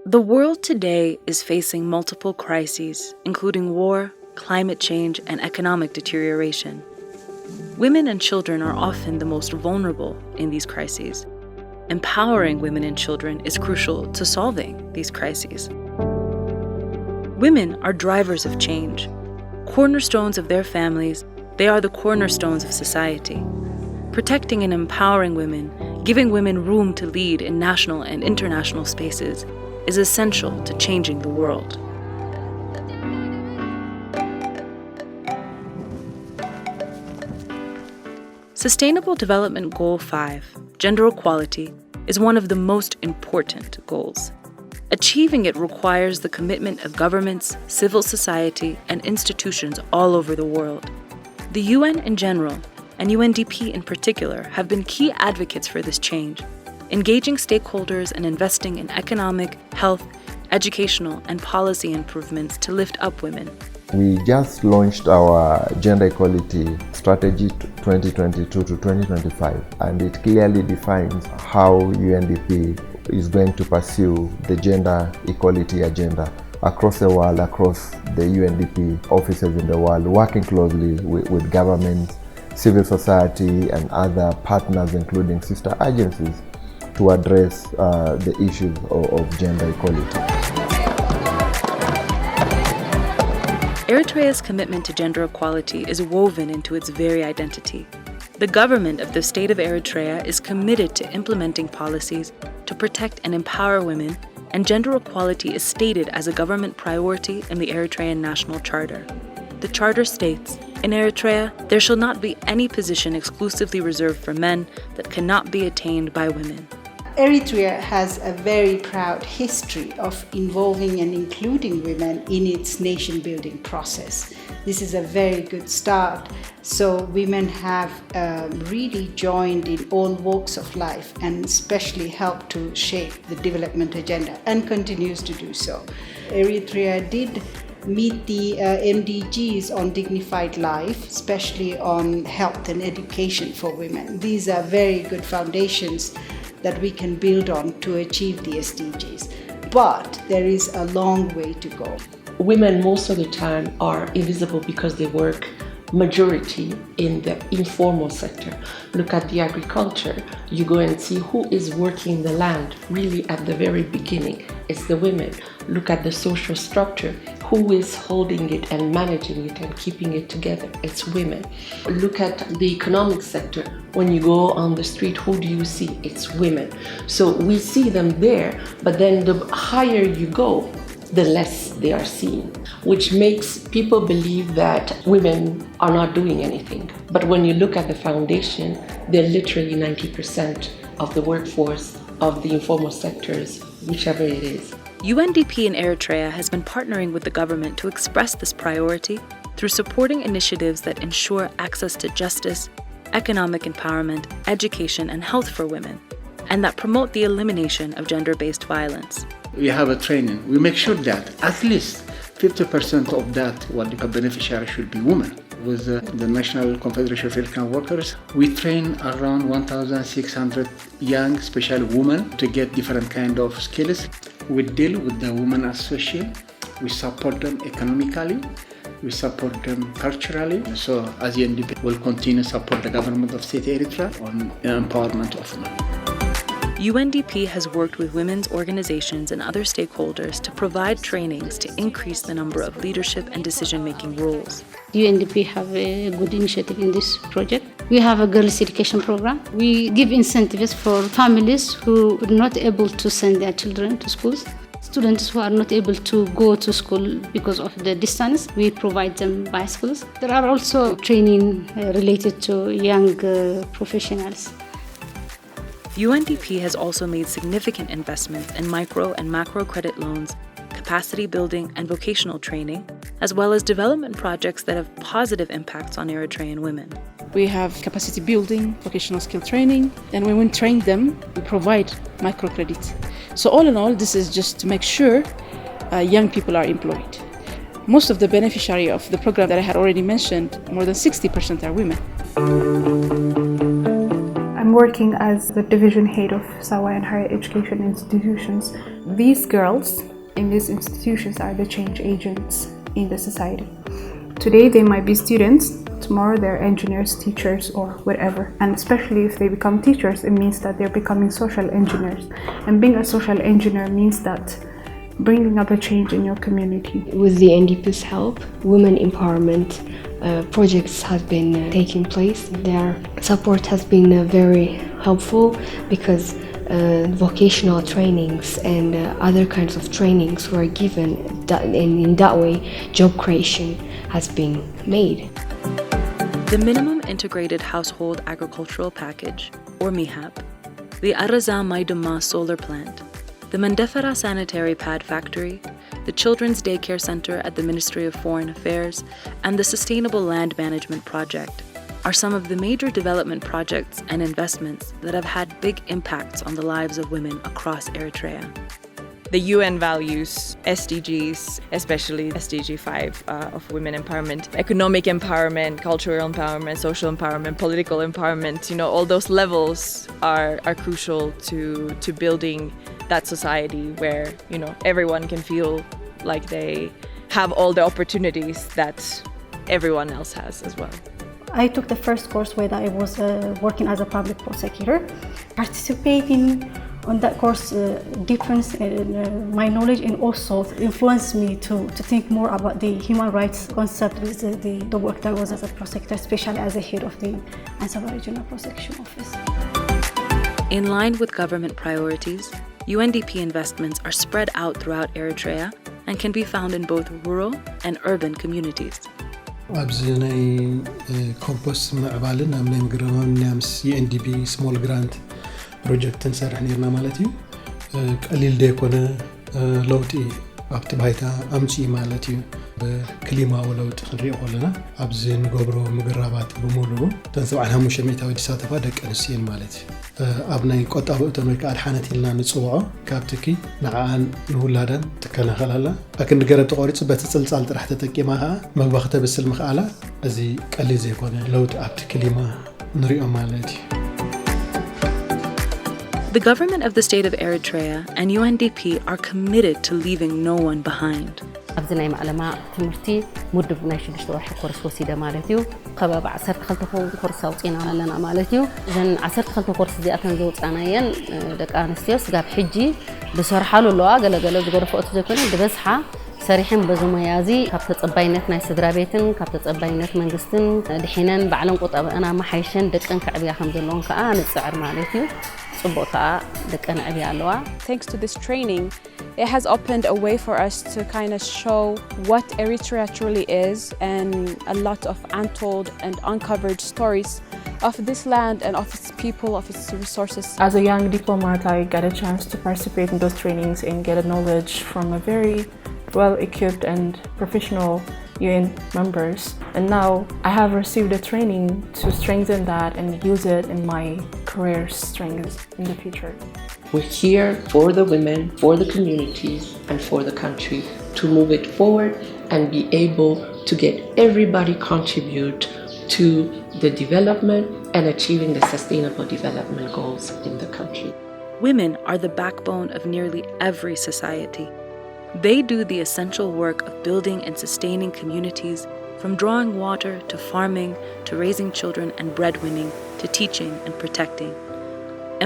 The world today is facing multiple crises, including war, climate change, and economic deterioration. Women and children are often the most vulnerable in these crises. Empowering women and children is crucial to solving these crises. Women are drivers of change. Cornerstones of their families, they are the cornerstones of society. Protecting and empowering women, giving women room to lead in national and international spaces, is essential to changing the world. Sustainable Development Goal 5, gender equality, is one of the most important goals. Achieving it requires the commitment of governments, civil society, and institutions all over the world. The UN in general, and UNDP in particular, have been key advocates for this change, engaging stakeholders and investing in economic, health, educational, and policy improvements to lift up women. We just launched our Gender Equality Strategy 2022 to 2025, and it clearly defines how UNDP is going to pursue the gender equality agenda across the world, across the UNDP offices in the world, working closely with governments, civil society, and other partners, including sister agencies, to address the issues of gender equality. Eritrea's commitment to gender equality is woven into its very identity. The government of the State of Eritrea is committed to implementing policies to protect and empower women, and gender equality is stated as a government priority in the Eritrean National Charter. The Charter states, "In Eritrea, there shall not be any position exclusively reserved for men that cannot be attained by women." Eritrea has a very proud history of involving and including women in its nation-building process. This is a very good start. So women have really joined in all walks of life and especially helped to shape the development agenda and continues to do so. Eritrea did meet the MDGs on dignified life, especially on health and education for women. These are very good foundations that we can build on to achieve the SDGs. But there is a long way to go. Women most of the time are invisible because they work majority in the informal sector. Look at the agriculture. You go and see who is working the land really at the very beginning. It's the women. Look at the social structure. Who is holding it and managing it and keeping it together? It's women. Look at the economic sector. When you go on the street, who do you see? It's women. So we see them there, but then the higher you go, the less they are seen, which makes people believe that women are not doing anything. But when you look at the foundation, they're literally 90% of the workforce of the informal sectors, whichever it is. UNDP in Eritrea has been partnering with the government to express this priority through supporting initiatives that ensure access to justice, economic empowerment, education, and health for women, and that promote the elimination of gender-based violence. We have a training. We make sure that at least 50% of that, what the beneficiary should be women. With the National Confederation of Eritrean Workers, we train around 1,600 young, especially women, to get different kind of skills. We deal with the women association. We support them economically. We support them culturally. So as UNDP, we'll continue to support the government of State Eritrea on the empowerment of women. UNDP has worked with women's organizations and other stakeholders to provide trainings to increase the number of leadership and decision-making roles. UNDP have a good initiative in this project. We have a girls' education program. We give incentives for families who are not able to send their children to schools. Students who are not able to go to school because of the distance, we provide them bicycles. There are also training related to young professionals. UNDP has also made significant investments in micro and macro credit loans, capacity building and vocational training, as well as development projects that have positive impacts on Eritrean women. We have capacity building, vocational skill training, and when we train them, we provide microcredit. So all in all, this is just to make sure young people are employed. Most of the beneficiaries of the program that I had already mentioned, more than 60% are women. I'm I'm working as the division head of Sawa and higher education institutions. These girls in these institutions are the change agents in the society. Today they might be students, tomorrow they're engineers, teachers, or whatever. And especially if they become teachers, it means that they're becoming social engineers. And being a social engineer means that bringing up a change in your community. With the UNDP's help, women empowerment projects have been taking place. Their support has been very helpful because vocational trainings and other kinds of trainings were given, and in that way job creation has been made. The Minimum Integrated Household Agricultural Package, or MIHAP, the Araza Maiduma Solar Plant, the Mandefera Sanitary Pad Factory, the Children's Daycare Center at the Ministry of Foreign Affairs, and the Sustainable Land Management Project are some of the major development projects and investments that have had big impacts on the lives of women across Eritrea. The UN values, SDGs, especially SDG 5 of women empowerment, economic empowerment, cultural empowerment, social empowerment, political empowerment, all those levels are crucial to building that society where, everyone can feel like they have all the opportunities that everyone else has as well. I took the first course when I was working as a public prosecutor. Participating on that course deepens my knowledge and also influenced me to think more about the human rights concept with the work that I was as a prosecutor, especially as a head of the Ansaba Regional Prosecution Office. In line with government priorities, UNDP investments are spread out throughout Eritrea and can be found in both rural and urban communities. ኣብዚ ናይ ኮምፖስት ምዕባልን ኣብ ናይ ምግራማን ናምስ UNDP ስሞል ግራንት ፕሮጀክት እንሰርሕ ነርና ማለት እዩ ቀሊል ደይኮነ ለውጢ ኣብቲ ባይታ ኣምጪ ማለት እዩ በክሊማዊ ለውጢ ክንሪኦ ከለና ኣብዚ ንገብሮ ምግራባት ብሙሉእ ተንሰብዓን 500 ወዲ ሳተፋ ደቂ ኣንስትዮን ማለት እዩ ኣብ ናይ ቆጣቢ እቶን ወይ ከዓ ኣድሓነት ኢልና ንፅውዖ ካብ ትኪ ንዓን ንውላዳን ትከላኸላላ ኣክን ገረብ ተቆሪፁ በቲ ፅልፃል ጥራሕ ተጠቂማ ከዓ መግባ ከተብስል ምኽኣላ እዚ ቀሊል ዘይኮነ ለውጢ ኣብቲ ክሊማ ንሪኦ ማለት እዩ The government of the State of Eritrea and UNDP are committed to leaving no one behind. ኣብዚ ናይ ማዕለማ ትምህርቲ ሙድብ ናይ 6 ወርሒ ኮርስ ወሲደ ማለት እዩ ከባቢ 12 ኮርስ ኣውፂና ኣለና ማለት እዩ እዘን 12 ኮርስ እዚኣተን ዘውፃናየን ደቂ ኣንስትዮ ስጋብ ሕጂ ብሰርሓሉ ኣለዋ ገለገለ ዝገረፈኦ ዘይኮነ ብበዝሓ ሰሪሕን በዝሞያዚ ካብ ተጸባይነት ናይ ስድራ ቤትን ካብ ተጸባይነት መንግስትን ድሒነን ባዕለን ቁጠባና ማሓይሸን ደቀን ከዕብያ ከም ዘለዎን ከዓ ንጽዕር ማለት እዩ Thanks to this training, it has opened a way for us to kind of show what Eritrea truly is and a lot of untold and uncovered stories of this land and of its people, of its resources. As a young diplomat, I got a chance to participate in those trainings and get a knowledge from a very well-equipped and professional UN members, and now I have received a training to strengthen that and use it in my career strengths in the future. We're here for the women, for the communities, and for the country to move it forward and be able to get everybody contribute to the development and achieving the sustainable development goals in the country. Women are the backbone of nearly every society. They do the essential work of building and sustaining communities, from drawing water to farming to raising children and breadwinning to teaching and protecting.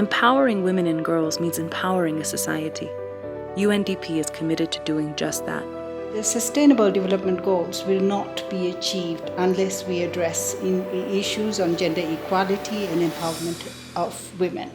Empowering women and girls means empowering a society. UNDP is committed to doing just that. The Sustainable Development Goals will not be achieved unless we address issues on gender equality and empowerment of women.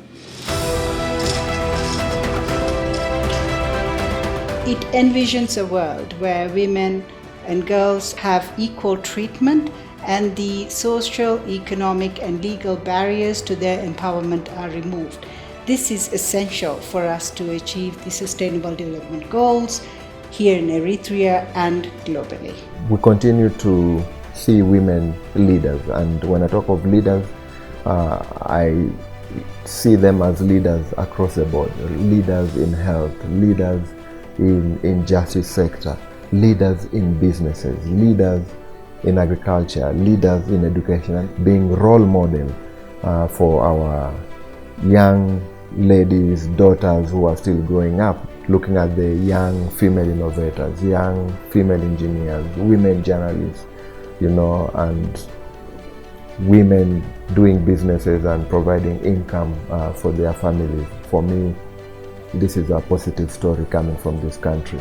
It envisions a world where women and girls have equal treatment and the social, economic and legal barriers to their empowerment are removed. This is essential for us to achieve the Sustainable Development Goals here in Eritrea and globally. We continue to see women leaders, and when I talk of leaders, I see them as leaders across the board, leaders in health, leaders in justice sector, leaders in businesses, leaders in agriculture, leaders in education, being role model for our young ladies, daughters who are still growing up, looking at the young female innovators, young female engineers, women journalists, and women doing businesses and providing income for their families. For me, this is a positive story coming from this country.